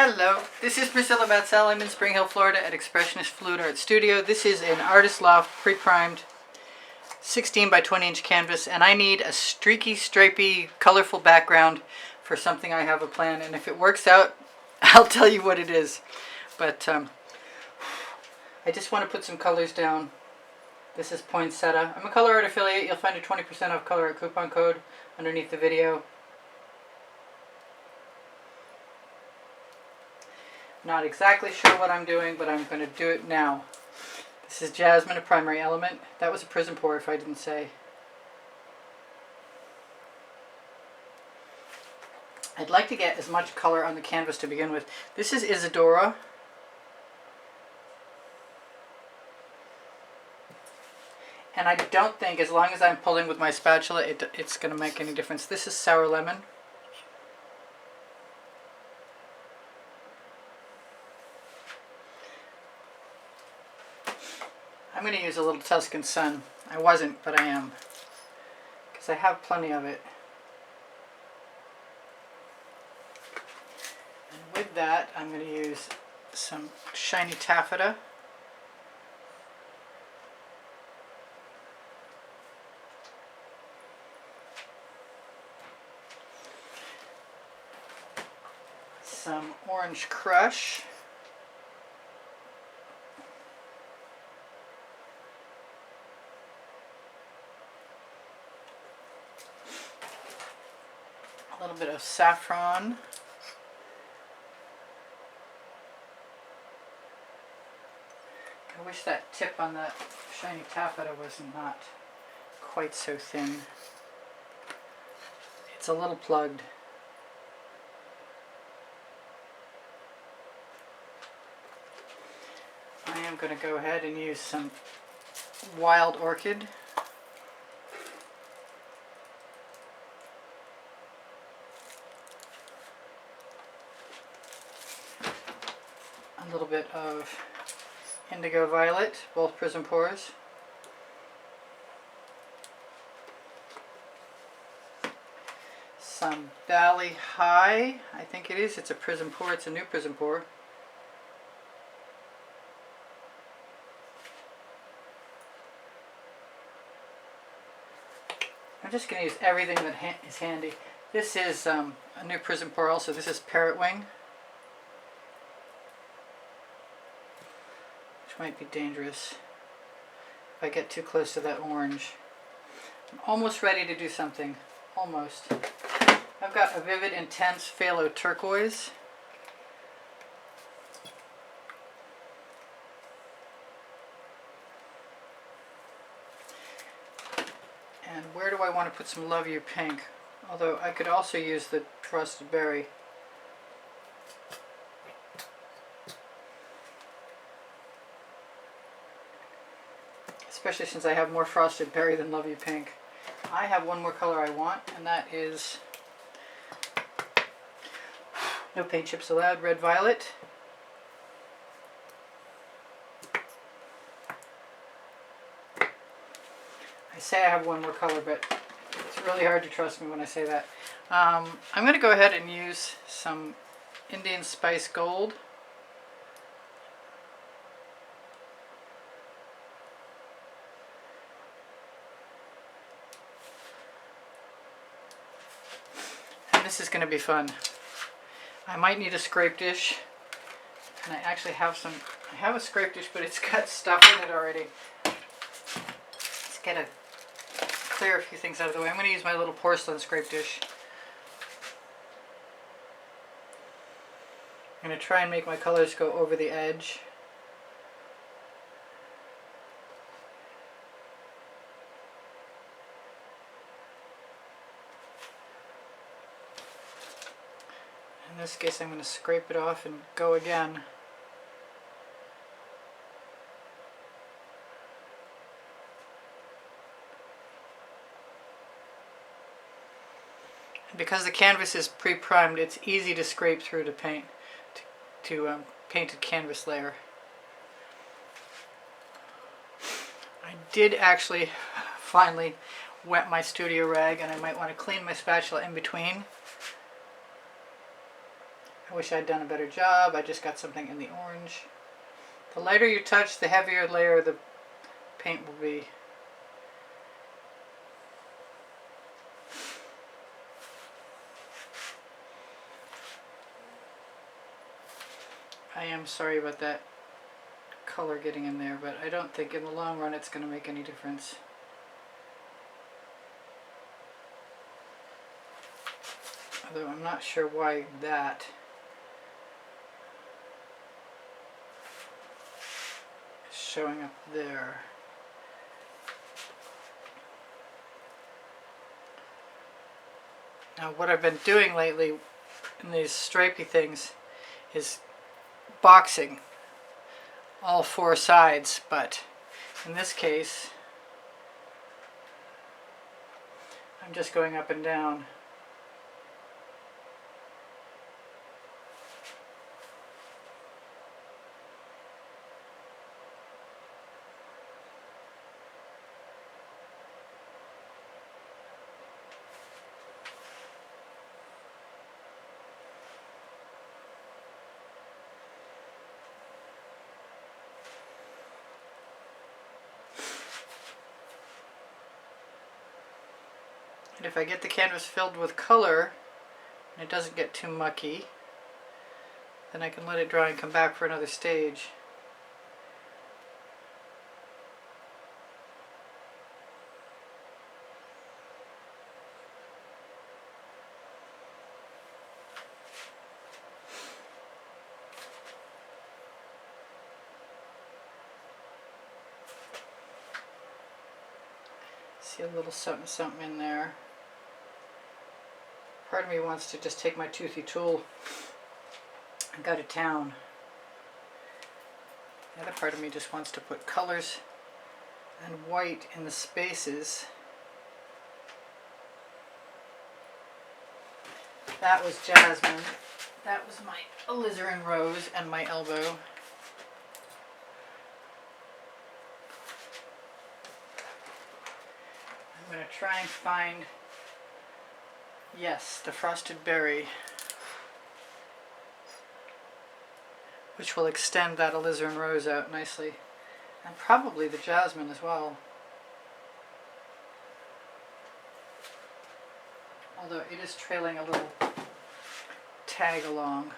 Hello, this is Priscilla Batzell. I'm in Spring Hill, Florida at Expressionist Fluid Art Studio. This is an Artist Loft pre-primed 16 by 20 inch canvas, and I need a streaky, stripy, colorful background for something I have a plan, and if it works out, I'll tell you what it is. But I just want to put some colors down. This is Poinsettia. I'm a Colourarte affiliate. You'll find a 20% off Colourarte coupon code underneath the video. Not exactly sure what I'm doing, but I'm going to do it now. This is Jasmine, a primary element. That was a Prizm pour if I didn't say. I'd like to get as much color on the canvas to begin with. This is Isadora. And I don't think, as long as I'm pulling with my spatula, it's going to make any difference. This is Sour Lemon. I'm going to use a little Tuscan Sun. I wasn't, but I am, because I have plenty of it. And with that, I'm going to use some shiny taffeta. Some orange crush. A little bit of saffron. I wish that tip on that shiny taffeta was not quite so thin. It's a little plugged. I am going to go ahead and use some wild orchid. A little bit of Indigo Violet, both Prizm pours. Some Bali Hi, I think it is. It's a Prizm pour. It's a new Prizm pour. I'm just going to use everything that is handy. This is a new Prizm pour also. This is Parrot Wing, which might be dangerous if I get too close to that orange. I'm almost ready to do something. Almost. I've got a vivid, intense phthalo turquoise. And where do I want to put some Love You Pink? Although I could also use the Frosted Berry. Especially since I have more Frosted Berry than Love You Pink. I have one more color I want, and that is, no paint chips allowed, Red Violet. I say I have one more color, but it's really hard to trust me when I say that. I'm going to go ahead and use some Indian Spice Gold. And this is going to be fun. I might need a scrape dish. And I actually have some, I have a scrape dish, but it's got stuff in it already. Let's get a clear a few things out of the way. I'm going to use my little porcelain scrape dish. I'm going to try and make my colors go over the edge. In this case, I'm going to scrape it off and go again. Because the canvas is pre-primed, it's easy to scrape through to paint to painted canvas layer. I did actually finally wet my studio rag, and I might want to clean my spatula in between. I wish I'd done a better job. I just got something in the orange. The lighter you touch, the heavier layer the paint will be. I am sorry about that color getting in there, but I don't think in the long run it's going to make any difference. Although I'm not sure why that is showing up there. Now what I've been doing lately in these stripy things is boxing all four sides, but in this case I'm just going up and down. And if I get the canvas filled with color and it doesn't get too mucky, then I can let it dry and come back for another stage. See a little something something in there. Part of me wants to just take my toothy tool and go to town. The other part of me just wants to put colors and white in the spaces. That was Jasmine. That was my alizarin rose and my elbow. I'm going to try and find, yes, the frosted berry, which will extend that alizarin rose out nicely, and probably the jasmine as well. Although it is trailing a little tag along.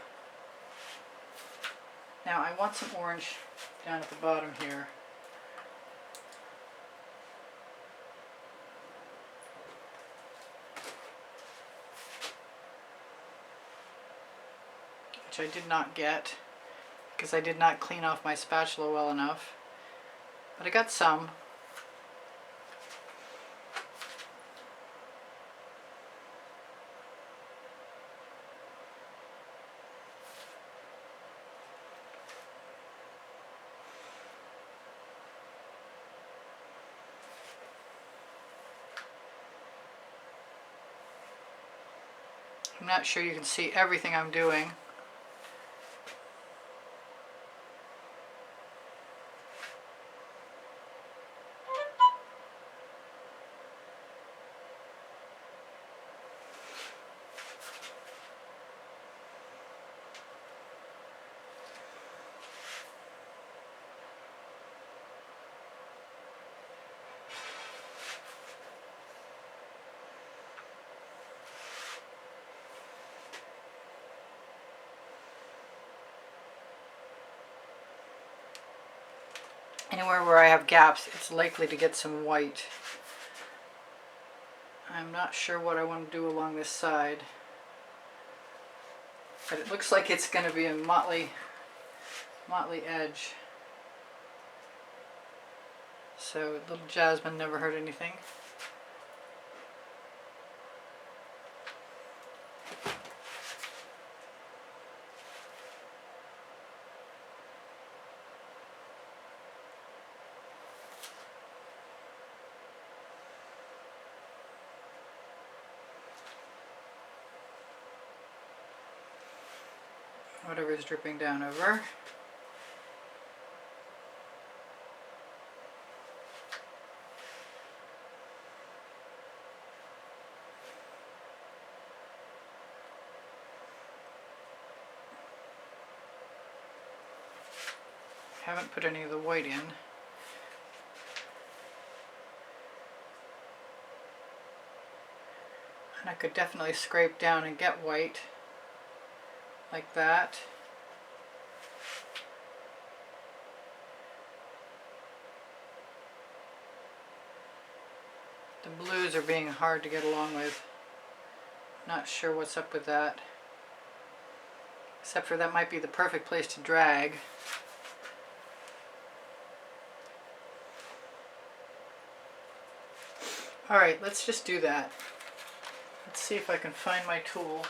Now I want some orange down at the bottom here. Which I did not get because I did not clean off my spatula well enough. But I got some. I'm not sure you can see everything I'm doing. Anywhere where I have gaps, it's likely to get some white. I'm not sure what I want to do along this side, but it looks like it's going to be a motley edge. So little jasmine never hurt anything. Whatever is dripping down over. Haven't put any of the white in. And I could definitely scrape down and get white like that. The blues are being hard to get along with. Not sure what's up with that. Except for that might be the perfect place to drag. Alright, let's just do that. Let's see if I can find my tool.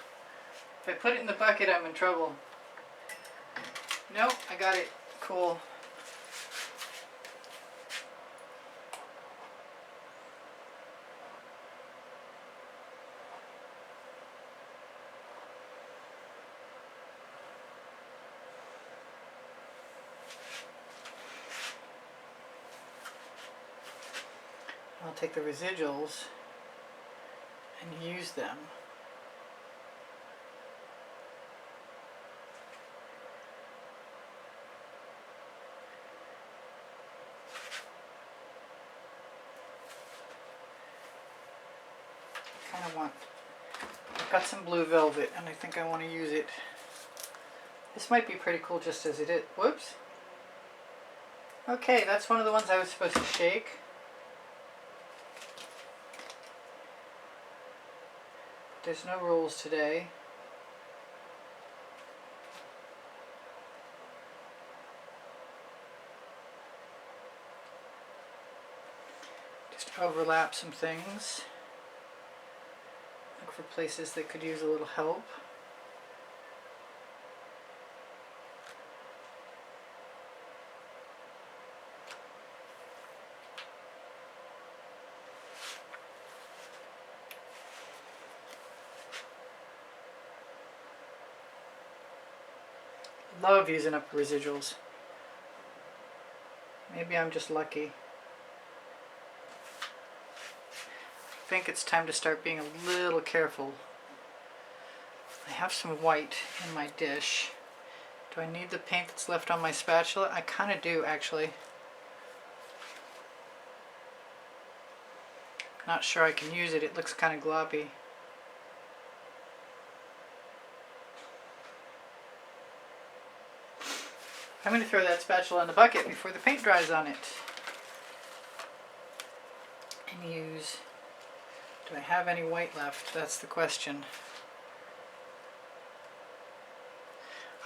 If I put it in the bucket, I'm in trouble. Nope, I got it. Cool. I'll take the residuals and use them. I've got some blue velvet and I think I want to use it. This might be pretty cool just as it is. Whoops. Okay, that's one of the ones I was supposed to shake. There's no rules today. Just overlap some things. Look for places that could use a little help. Love using up residuals. Maybe I'm just lucky. I think it's time to start being a little careful. I have some white in my dish. Do I need the paint that's left on my spatula? I kind of do, actually. Not sure I can use it. It looks kind of gloppy. I'm going to throw that spatula in the bucket before the paint dries on it. And use... Do I have any white left? That's the question.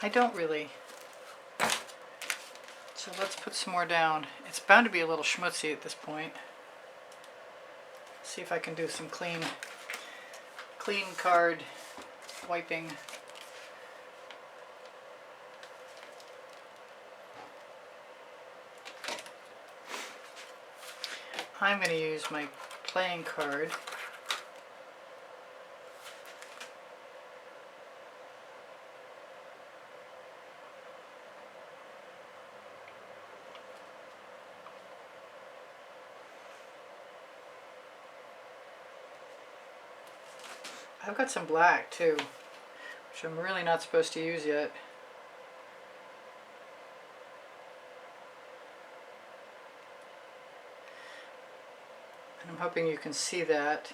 I don't really. So let's put some more down. It's bound to be a little schmutzy at this point. See if I can do some clean card wiping. I'm going to use my playing card. I've got some black too, which I'm really not supposed to use yet. And I'm hoping you can see that.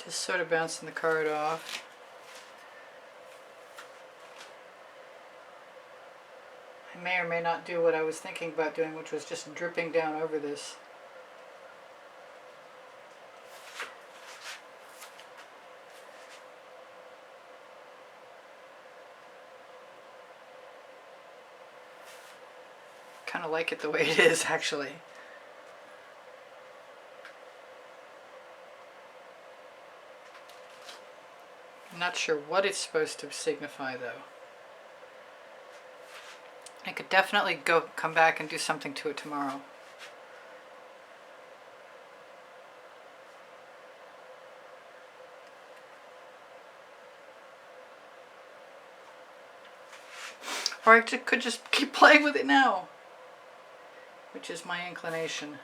Just sort of bouncing the card off. I may or may not do what I was thinking about doing, which was just dripping down over this. Kind of like it the way it is, actually. I'm not sure what it's supposed to signify though. I could definitely come back and do something to it tomorrow. Or I could just keep playing with it now, which is my inclination.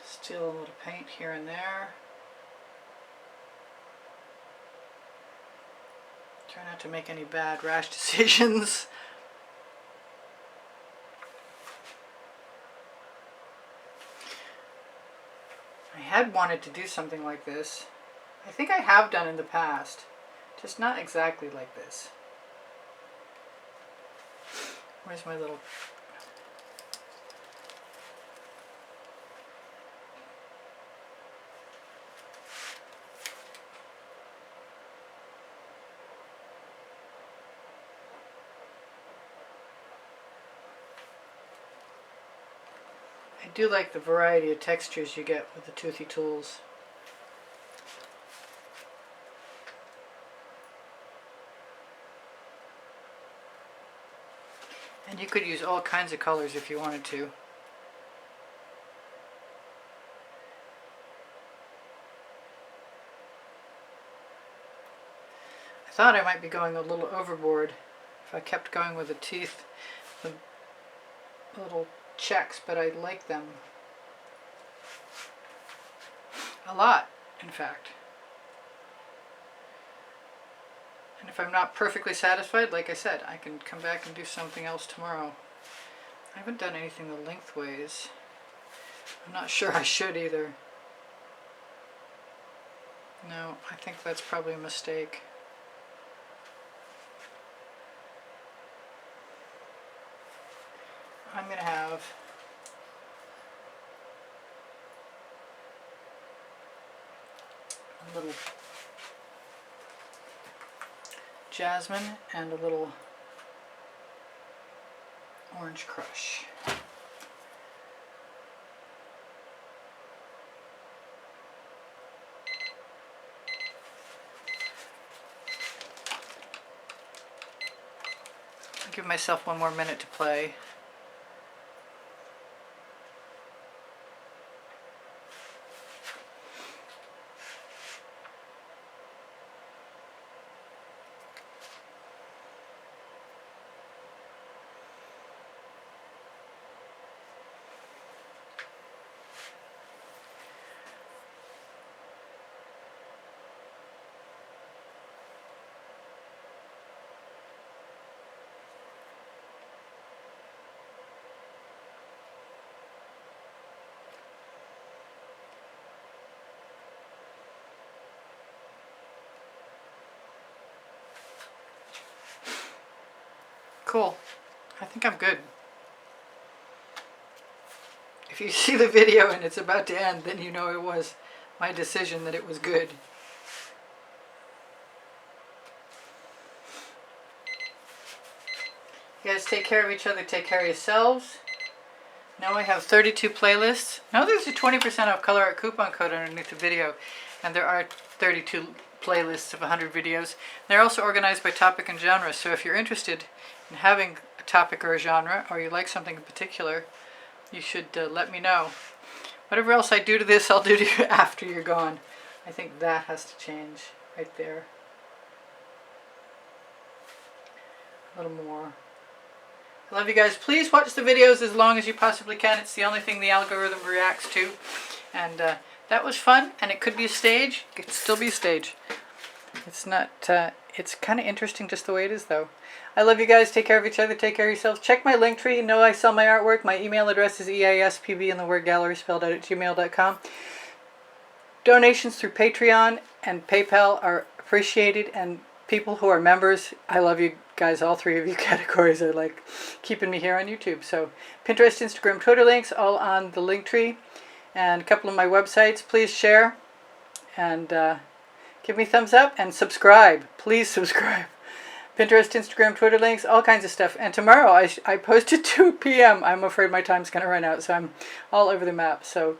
Still a little paint here and there. Try not to make any bad rash decisions. I had wanted to do something like this. I think I have done in the past, just not exactly like this. Where's my little... I do like the variety of textures you get with the toothy tools. And you could use all kinds of colors if you wanted to. I thought I might be going a little overboard if I kept going with the teeth, the little checks, but I like them a lot, in fact. And if I'm not perfectly satisfied, like I said, I can come back and do something else tomorrow. I haven't done anything the lengthways. I'm not sure I should either. No, I think that's probably a mistake. I'm going to have a little jasmine and a little orange crush. I'll give myself one more minute to play. Cool. I think I'm good. If you see the video and it's about to end, then you know it was my decision that it was good. You guys take care of each other, take care of yourselves. Now I have 32 playlists. Now there's a 20% off Colourarte coupon code underneath the video, and there are 32 playlists of 100 videos. They're also organized by topic and genre, so if you're interested in having a topic or a genre, or you like something in particular, you should let me know. Whatever else I do to this, I'll do to you after you're gone. I think that has to change right there. A little more. I love you guys. Please watch the videos as long as you possibly can. It's the only thing the algorithm reacts to. And that was fun, and it could be a stage. It could still be a stage. It's not, it's kind of interesting just the way it is, though. I love you guys. Take care of each other. Take care of yourselves. Check my link tree. You know I sell my artwork. My email address is easpb in the word gallery spelled out at gmail.com. Donations through Patreon and PayPal are appreciated, and people who are members, I love you guys. All three of you categories are like keeping me here on YouTube. So Pinterest, Instagram, Twitter links all on the link tree, and a couple of my websites. Please share and give me thumbs up and subscribe. Please subscribe. Pinterest, Instagram, Twitter links, all kinds of stuff. And tomorrow I post at 2 p.m. I'm afraid my time's going to run out, so I'm all over the map. So